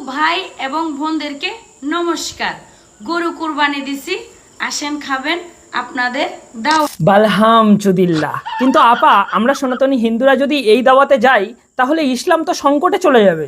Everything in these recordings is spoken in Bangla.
ভাই এবং বোনদেরকে নমস্কার। গরু কুরবানি দিছি, আসেন খাবেন আপনাদের দাও। বালহাম চুদিল্লা। কিন্তু আপা, আমরা সনাতনী হিন্দুরা যদি এই দাওয়াতে যাই তাহলে ইসলাম তো সংকটে চলে যাবে।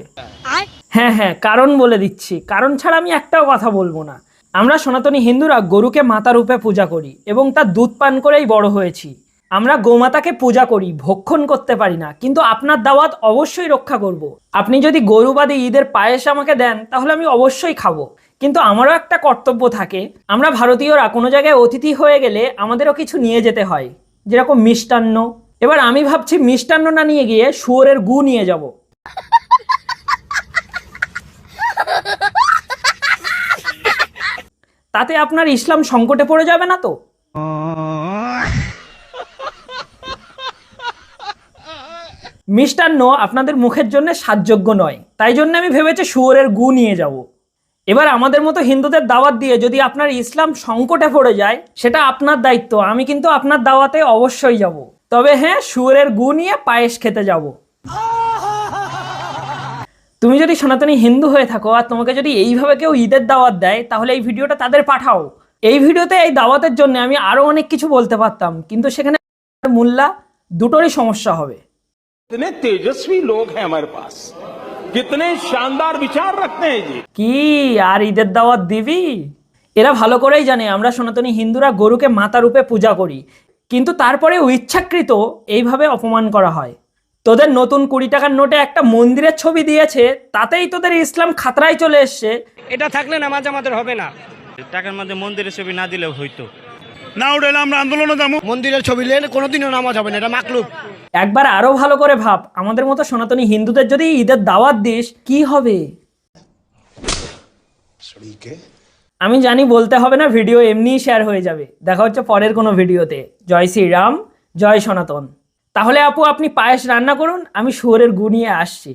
হ্যাঁ হ্যাঁ, কারণ বলে দিচ্ছি, কারণ ছাড়া আমি একটাও কথা বলবো না। আমরা সনাতনী হিন্দুরা গরুকে মাতা রূপে পূজা করি এবং তার দুধ পান করেই বড় হয়েছি। আমরা গোমাতাকে পূজা করি, ভক্ষণ করতে পারি না, কিন্তু আপনার দাওয়াত অবশ্যই রক্ষা করব। আপনি যদি গরু বাদে ঈদের পায়েস আমাকে দেন তাহলে আমি অবশ্যই খাবো। কিন্তু আমারও একটা কর্তব্য থাকে। আমরা ভারতীয়রা কোনো জায়গায় অতিথি হয়ে গেলে আমাদেরও কিছু নিয়ে যেতে হয়, যেরকম মিষ্টান্ন। এবার আমি ভাবছি মিষ্টান্ন না নিয়ে গিয়ে শুয়োরের গু নিয়ে যাব। তাতে আপনার ইসলাম সংকটে পড়ে যাবে না তো? মিষ্টান্ন আপনাদের মুখের জন্য সাজযোগ্য নয়, তাই জন্য আমি ভেবেছি শুয়োরের গু নিয়ে যাব। এবার আমাদের মতো হিন্দুদের দাওয়াত দিয়ে যদি আপনার ইসলাম সংকটে পড়ে যায় সেটা আপনার দায়িত্ব। আমি কিন্তু আপনার দাওয়াতে অবশ্যই যাব, তবে হ্যাঁ, শুয়োরের গু নিয়ে পায়েস খেতে যাব। তুমি যদি সনাতনী হিন্দু হয়ে থাকো আর তোমাকে যদি এইভাবে কেউ ঈদের দাওয়াত দেয় তাহলে এই ভিডিওটা তাদের পাঠাও। এই ভিডিওতে এই দাওয়াতের জন্য আমি আরো অনেক কিছু বলতে পারতাম, কিন্তু সেখানে মোল্লা দুটোরই সমস্যা হবে। कितने तेजस्वी लोग हैं हमारे पास, कितने शानदार विचार रखते हैं जी। কি আর ঈদের দাওয়াত দিবি? এরা ভালো করেই জানে আমরা সনাতনী হিন্দুরা গরুকে মাতা রূপে পূজা করি, কিন্তু তারপরেও ইচ্ছাকৃত এইভাবে অপমান করা হয়। তোদের নতুন 20 টাকার নোটে একটা মন্দিরের ছবি দিয়েছে, তাতেই তোদের ইসলাম খাতরায় চলে এসছে। এটা থাকলে নামাজ আমাদের হবে না। টাকার মধ্যে মন্দিরের ছবি না দিলেও হইতো না, উঠলে আমরা আন্দোলনে যাবো। মন্দিরের ছবি নিয়ে কোনোদিনও নামাজ হবে না, এটা মাকলুব। একবার আরো ভালো করে ভাব, আমাদের মতো সনাতনী হিন্দুদের যদি ঈদের দাওয়াত দিস কি হবে। আমি জানি বলতে হবে না, ভিডিও এমনিই শেয়ার হয়ে যাবে। দেখা হচ্ছে পরের কোনো ভিডিওতে। জয় শ্রীরাম, জয় সনাতন। তাহলে আপু আপনি পায়েস রান্না করুন, আমি শুয়োরের গু নিয়ে আসছি।